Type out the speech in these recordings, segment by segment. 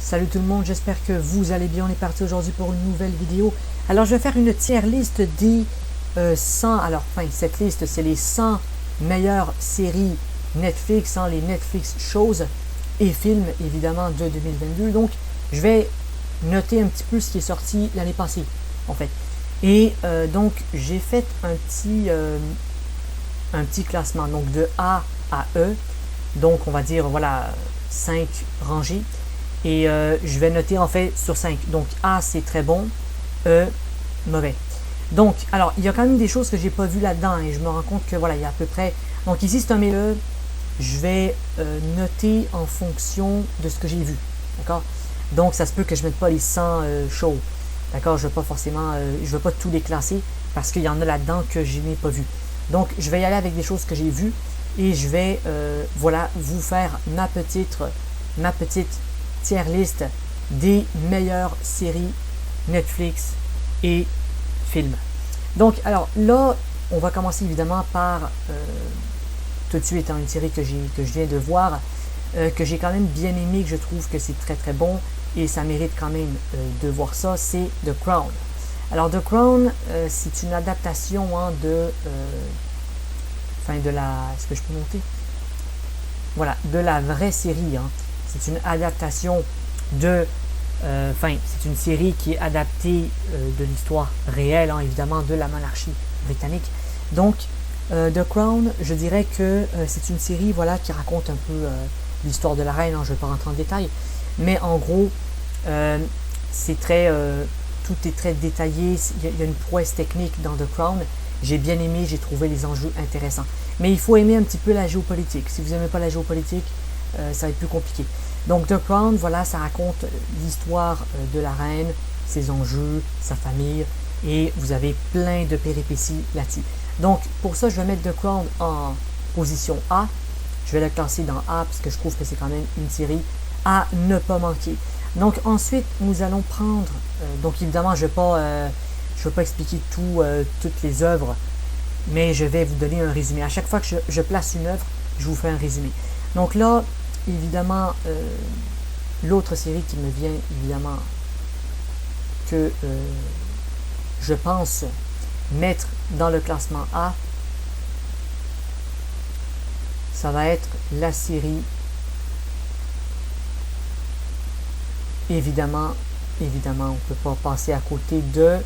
Salut tout le monde, j'espère que vous allez bien. On est parti aujourd'hui pour une nouvelle vidéo. Alors, je vais faire une tier liste des 100. Alors, cette liste, c'est les 100 meilleures séries Netflix, les Netflix shows et films, évidemment, de 2022. Donc, je vais noter un petit peu ce qui est sorti l'année passée, en fait. Et donc, j'ai fait un petit classement, donc de A à E. Donc, on va dire, voilà, 5 rangées. Et je vais noter en fait sur 5. Donc A, c'est très bon. E, mauvais. Donc, alors, il y a quand même des choses que j'ai pas vues là-dedans. Et je me rends compte que voilà, il y a à peu près... Donc ici, c'est un E. Je vais noter en fonction de ce que j'ai vu. D'accord? Donc, ça se peut que je ne mette pas les 100 shows. D'accord? Je ne vais pas forcément... je ne vais pas tous les classer parce qu'il y en a là-dedans que je n'ai pas vu. Donc, je vais y aller avec des choses que j'ai vues. Et je vais, voilà, vous faire ma petite tier list des meilleures séries Netflix et films. Donc, alors là, on va commencer évidemment par tout de suite une série que je viens de voir, que j'ai quand même bien aimé, que je trouve que c'est très très bon et ça mérite quand même de voir ça, c'est The Crown. Alors The Crown, c'est une adaptation de la... Est-ce que je peux monter? Voilà, de la vraie série. C'est une adaptation de... c'est une série qui est adaptée de l'histoire réelle, évidemment, de la monarchie britannique. Donc, The Crown, je dirais que c'est une série voilà, qui raconte un peu l'histoire de la reine. Je ne vais pas rentrer en détail. Mais en gros, c'est très... tout est très détaillé. Il y a une prouesse technique dans The Crown. J'ai bien aimé, j'ai trouvé les enjeux intéressants. Mais il faut aimer un petit peu la géopolitique. Si vous n'aimez pas la géopolitique, ça va être plus compliqué. Donc The Crown, voilà, ça raconte l'histoire de la reine, ses enjeux, sa famille, et vous avez plein de péripéties là-dessus. Donc pour ça, je vais mettre The Crown en position A. Je vais la classer dans A parce que je trouve que c'est quand même une série à ne pas manquer. Donc ensuite, nous allons prendre, donc évidemment, je ne vais pas expliquer toutes les œuvres, mais je vais vous donner un résumé. À chaque fois que je place une œuvre, je vous fais un résumé. Donc là, évidemment, l'autre série qui me vient, évidemment, que je pense mettre dans le classement A, ça va être la série, évidemment, on ne peut pas passer à côté de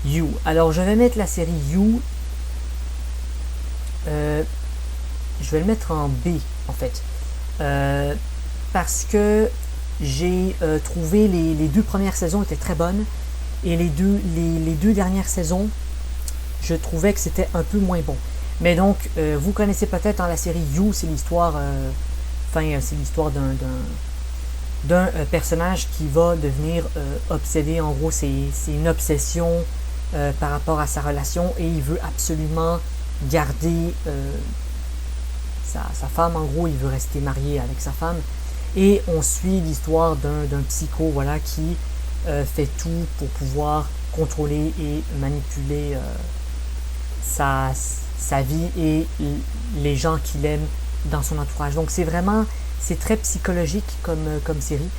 You. Alors, je vais mettre la série You. Je vais le mettre en B, en fait. Parce que j'ai trouvé les 2 premières saisons étaient très bonnes. Et les deux dernières saisons, je trouvais que c'était un peu moins bon. Mais donc, vous connaissez peut-être la série You, c'est l'histoire... c'est l'histoire d'un personnage qui va devenir obsédé. En gros, c'est une obsession par rapport à sa relation et il veut absolument garder sa femme. En gros, il veut rester marié avec sa femme. Et on suit l'histoire d'un psycho voilà, qui fait tout pour pouvoir contrôler et manipuler sa vie et les gens qu'il aime dans son entourage. Donc c'est très psychologique comme série.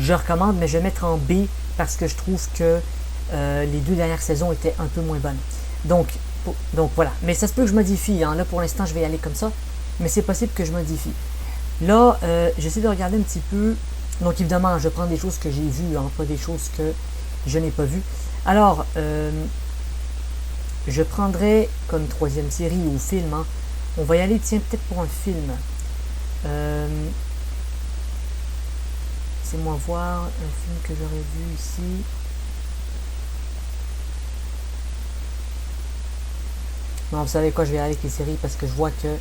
Je recommande, mais je vais mettre en B parce que je trouve que les 2 dernières saisons étaient un peu moins bonnes. Donc voilà. Mais ça se peut que je modifie. Là, pour l'instant, je vais y aller comme ça. Mais c'est possible que je modifie. Là, j'essaie de regarder un petit peu. Donc évidemment, je prends des choses que j'ai vues, pas des choses que je n'ai pas vues. Alors, je prendrai comme 3e série ou film. On va y aller, tiens, peut-être pour un film. Laissez-moi voir un film que j'aurais vu ici. Non, vous savez quoi, je vais aller avec les séries parce que je vois qu'il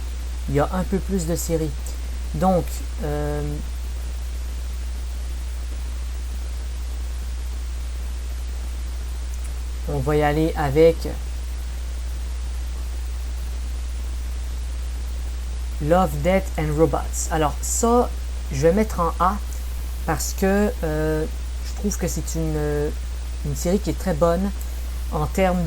y a un peu plus de séries. Donc, on va y aller avec Love, Death and Robots. Alors ça, je vais mettre en A parce que je trouve que c'est une série qui est très bonne en termes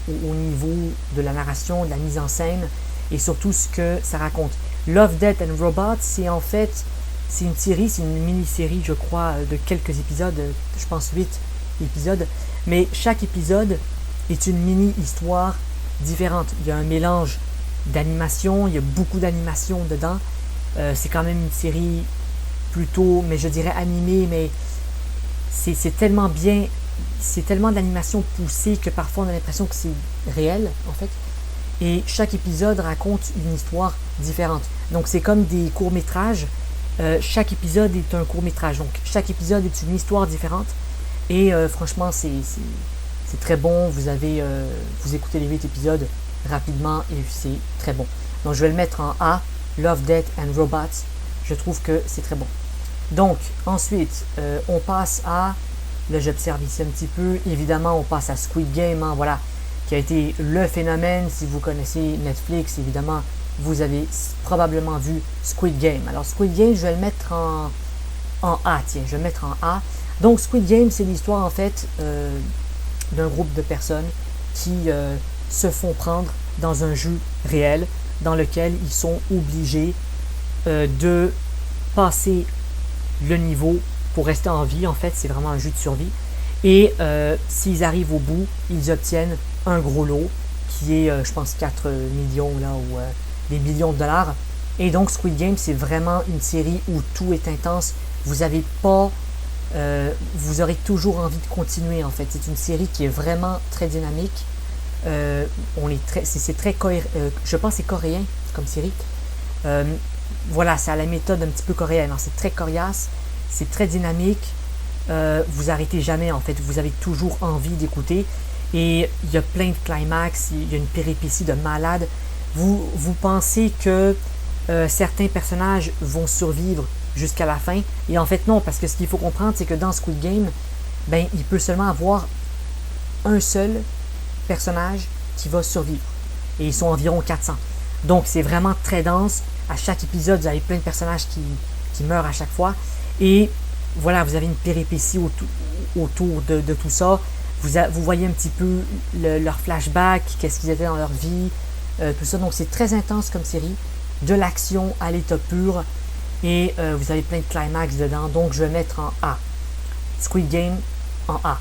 au niveau de la narration, de la mise en scène et surtout ce que ça raconte. Love, Death and Robots, c'est en fait, c'est une série, c'est une mini-série, je crois, de quelques épisodes, je pense 8 épisodes, mais chaque épisode est une mini-histoire différente. Il y a un mélange d'animation, il y a beaucoup d'animation dedans. C'est quand même une série plutôt, mais je dirais animée, mais c'est tellement bien, c'est tellement d'animation poussée que parfois on a l'impression que c'est réel, en fait. Et chaque épisode raconte une histoire différente. Donc c'est comme des courts-métrages. Chaque épisode est un court-métrage. Donc chaque épisode est une histoire différente. Et franchement, c'est très bon. Vous écoutez les 8 épisodes rapidement et c'est très bon. Donc je vais le mettre en A, Love, Death and Robots. Je trouve que c'est très bon. Donc ensuite, on passe à... Là, j'observe ici un petit peu. Évidemment, on passe à Squid Game. Hein, voilà, qui a été le phénomène. Si vous connaissez Netflix, évidemment, vous avez probablement vu Squid Game. Alors, Squid Game, je vais le mettre en A. Tiens, je vais le mettre en A. Donc, Squid Game, c'est l'histoire, en fait, d'un groupe de personnes qui se font prendre dans un jeu réel dans lequel ils sont obligés de passer le niveau pour rester en vie. En fait, c'est vraiment un jeu de survie. Et s'ils arrivent au bout, ils obtiennent un gros lot qui est, je pense, 4 millions là, ou des millions de dollars. Et donc, Squid Game, c'est vraiment une série où tout est intense. Vous avez pas... vous aurez toujours envie de continuer, en fait. C'est une série qui est vraiment très dynamique. C'est très je pense que c'est coréen comme série. Voilà, c'est à la méthode un petit peu coréenne. C'est très coriace, c'est très dynamique. Vous arrêtez jamais, en fait. Vous avez toujours envie d'écouter. Et il y a plein de climax, il y a une péripétie de malade. Vous pensez que certains personnages vont survivre jusqu'à la fin. Et en fait, non, parce que ce qu'il faut comprendre, c'est que dans Squid Game, ben, il peut seulement avoir un seul personnage qui va survivre. Et ils sont environ 400. Donc, c'est vraiment très dense. À chaque épisode, vous avez plein de personnages qui meurent à chaque fois. Et voilà, vous avez une péripétie autour de tout ça. Vous voyez un petit peu leur flashback, qu'est-ce qu'ils étaient dans leur vie, tout ça. Donc, c'est très intense comme série. De l'action à l'état pur. Et vous avez plein de climax dedans. Donc, je vais mettre en A. Squid Game en A.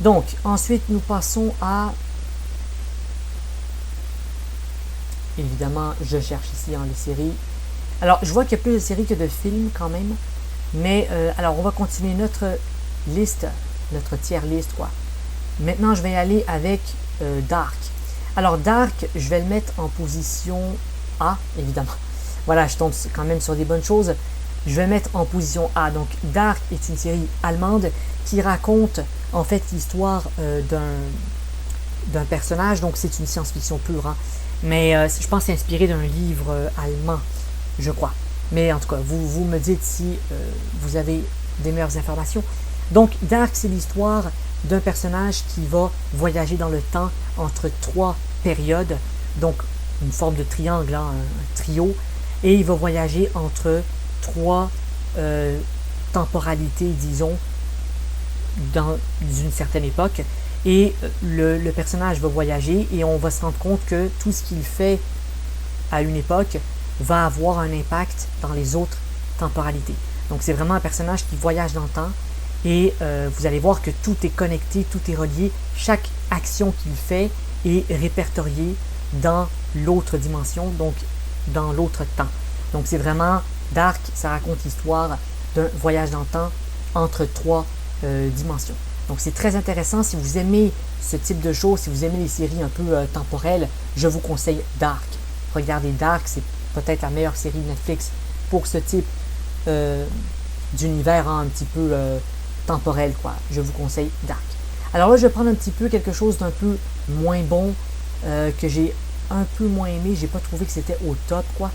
Donc, ensuite, nous passons à... Évidemment, je cherche ici les séries. Alors, je vois qu'il y a plus de séries que de films quand même. Mais, alors, on va continuer notre liste, notre tier list, quoi. Maintenant, je vais aller avec Dark. Alors, Dark, je vais le mettre en position A, évidemment. Voilà, je tombe quand même sur des bonnes choses. Je vais le mettre en position A. Donc, Dark est une série allemande qui raconte, en fait, l'histoire d'un personnage. Donc, c'est une science-fiction pure, hein. Mais je pense que c'est inspiré d'un livre allemand, je crois. Mais en tout cas, vous me dites si vous avez des meilleures informations. Donc, Dark, c'est l'histoire d'un personnage qui va voyager dans le temps entre 3 périodes. Donc, une forme de triangle, hein, un trio. Et il va voyager entre 3 temporalités, disons, dans une certaine époque. Et le personnage va voyager et on va se rendre compte que tout ce qu'il fait à une époque va avoir un impact dans les autres temporalités. Donc c'est vraiment un personnage qui voyage dans le temps et vous allez voir que tout est connecté, tout est relié. Chaque action qu'il fait est répertoriée dans l'autre dimension, donc dans l'autre temps. Donc c'est vraiment Dark, ça raconte l'histoire d'un voyage dans le temps entre 3 dimensions. Donc c'est très intéressant. Si vous aimez ce type de choses, si vous aimez les séries un peu temporelles, je vous conseille Dark. Regardez Dark, c'est peut-être la meilleure série de Netflix pour ce type d'univers, hein, un petit peu temporel, quoi. Je vous conseille Dark. Alors là, je vais prendre un petit peu quelque chose d'un peu moins bon, que j'ai un peu moins aimé. J'ai pas trouvé que c'était au top, quoi.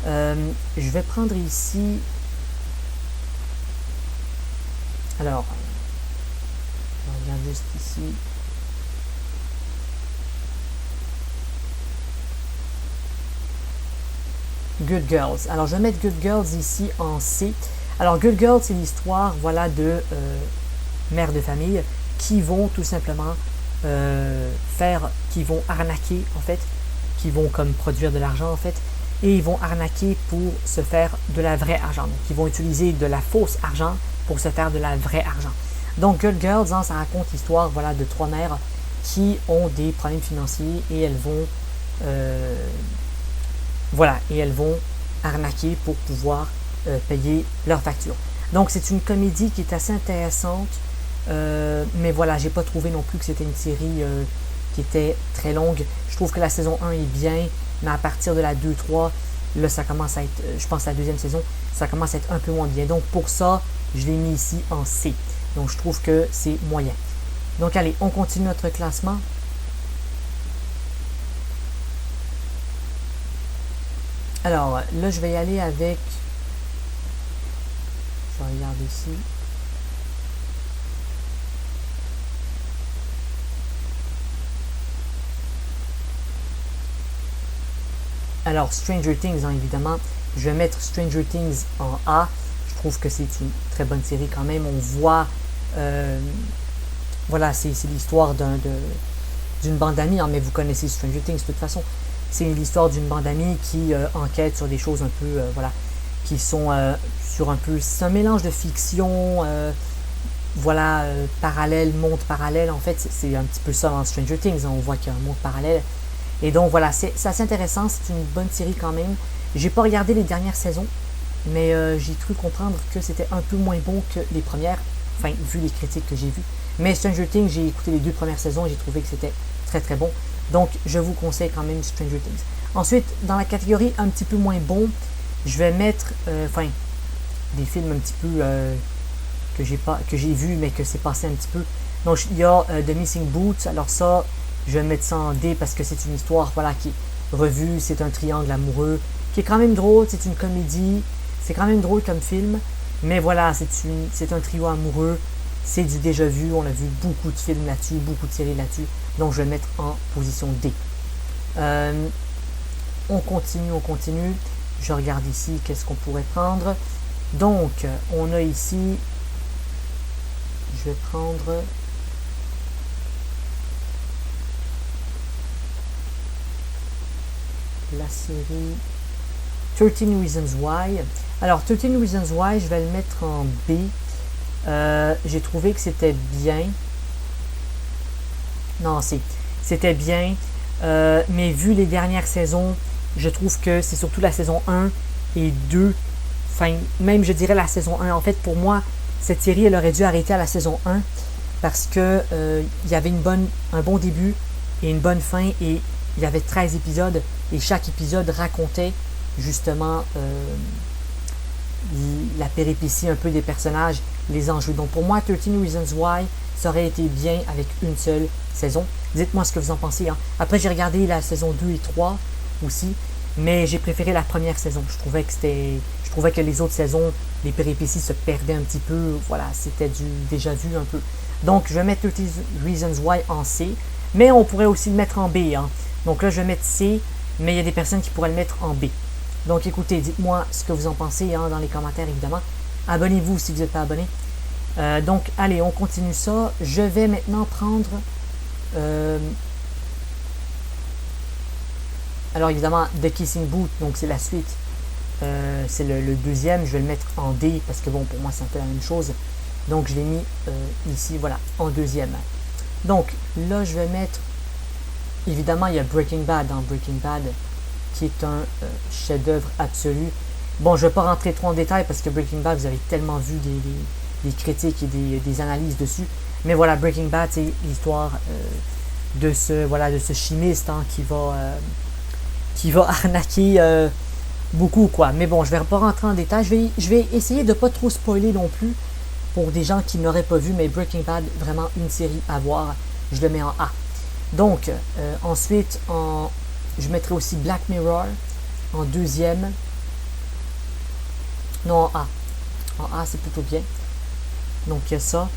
Je vais prendre ici... Alors... on regarde juste ici. Good Girls. Alors, je vais mettre Good Girls ici en C. Alors, Good Girls, c'est l'histoire, voilà, de mères de famille qui vont tout simplement qui vont arnaquer, en fait, qui vont comme produire de l'argent, en fait, et ils vont arnaquer pour se faire de la vraie argent. Donc, ils vont utiliser de la fausse argent pour se faire de la vraie argent. Donc, Good Girls, hein, ça raconte l'histoire voilà, de 3 mères qui ont des problèmes financiers et elles vont arnaquer pour pouvoir payer leurs factures. Donc, c'est une comédie qui est assez intéressante, mais voilà, j'ai pas trouvé non plus que c'était une série qui était très longue. Je trouve que la saison 1 est bien, mais à partir de la 2-3, là, ça commence à être, je pense la deuxième saison, ça commence à être un peu moins bien. Donc, pour ça, je l'ai mis ici en C. Donc, je trouve que c'est moyen. Donc, allez, on continue notre classement. Alors, là, je vais y aller avec... Je regarde ici. Alors, Stranger Things, hein, évidemment, je vais mettre Stranger Things en A. Je trouve que c'est une très bonne série quand même. On voit, voilà, c'est l'histoire d'une bande d'amis, hein, mais vous connaissez Stranger Things de toute façon. C'est l'histoire d'une bande d'amis qui enquête sur des choses un peu, voilà, qui sont sur un peu, c'est un mélange de fiction, voilà, parallèle, monde parallèle. En fait, c'est un petit peu ça dans Stranger Things. Hein, on voit qu'il y a un monde parallèle. Et donc voilà, c'est assez intéressant, c'est une bonne série quand même. J'ai pas regardé les dernières saisons, mais j'ai cru comprendre que c'était un peu moins bon que les premières, enfin vu les critiques que j'ai vues. Mais Stranger Things, j'ai écouté les 2 premières saisons et j'ai trouvé que c'était très très bon. Donc je vous conseille quand même Stranger Things. Ensuite, dans la catégorie un petit peu moins bon, je vais mettre, des films un petit peu que j'ai vu mais que c'est passé un petit peu. Donc il y a The Missing Boots, alors ça... Je vais mettre ça en D parce que c'est une histoire voilà, qui est revue, c'est un triangle amoureux, qui est quand même drôle, c'est une comédie, c'est quand même drôle comme film, mais voilà, c'est un trio amoureux, c'est du déjà vu, on a vu beaucoup de films là-dessus, beaucoup de séries là-dessus, donc je vais le mettre en position D. On continue, je regarde ici, qu'est-ce qu'on pourrait prendre. Donc, on a ici, je vais prendre... la série 13 Reasons Why. Alors 13 Reasons Why, je vais le mettre en B. J'ai trouvé que c'était bien. Non, c'était bien. Mais vu les dernières saisons, je trouve que c'est surtout la saison 1 et 2. Enfin, même je dirais la saison 1. En fait, pour moi, cette série, elle aurait dû arrêter à la saison 1 parce que il y avait un bon début et une bonne fin et il y avait 13 épisodes et chaque épisode racontait justement la péripétie un peu des personnages, les enjeux. Donc pour moi, 13 Reasons Why, ça aurait été bien avec une seule saison. Dites-moi ce que vous en pensez. Hein. Après, j'ai regardé la saison 2 et 3 aussi, mais j'ai préféré la première saison. Je trouvais que les autres saisons, les péripéties se perdaient un petit peu. Voilà, c'était du déjà vu un peu. Donc, je vais mettre 13 Reasons Why en C, mais on pourrait aussi le mettre en B. Hein. Donc là, je vais mettre C, mais il y a des personnes qui pourraient le mettre en B. Donc écoutez, dites-moi ce que vous en pensez hein, dans les commentaires, évidemment. Abonnez-vous si vous n'êtes pas abonné. Donc, allez, on continue ça. Je vais maintenant prendre... alors évidemment, The Kissing Booth, donc c'est la suite. C'est le deuxième, je vais le mettre en D, parce que bon, pour moi, c'est un peu la même chose. Donc, je l'ai mis ici, voilà, en deuxième. Donc, là, je vais mettre... Évidemment, il y a Breaking Bad, hein, Breaking Bad, qui est un chef-d'œuvre absolu. Bon, je ne vais pas rentrer trop en détail parce que Breaking Bad, vous avez tellement vu des critiques et des analyses dessus. Mais voilà, Breaking Bad, c'est l'histoire de ce chimiste hein, qui va arnaquer beaucoup, quoi. Mais bon, je ne vais pas rentrer en détail. Je vais essayer de ne pas trop spoiler non plus pour des gens qui n'auraient pas vu, mais Breaking Bad, vraiment une série à voir. Je le mets en A. Donc, ensuite, je mettrai aussi Black Mirror en deuxième. Non, en A. En A, c'est plutôt bien. Donc, il y a ça.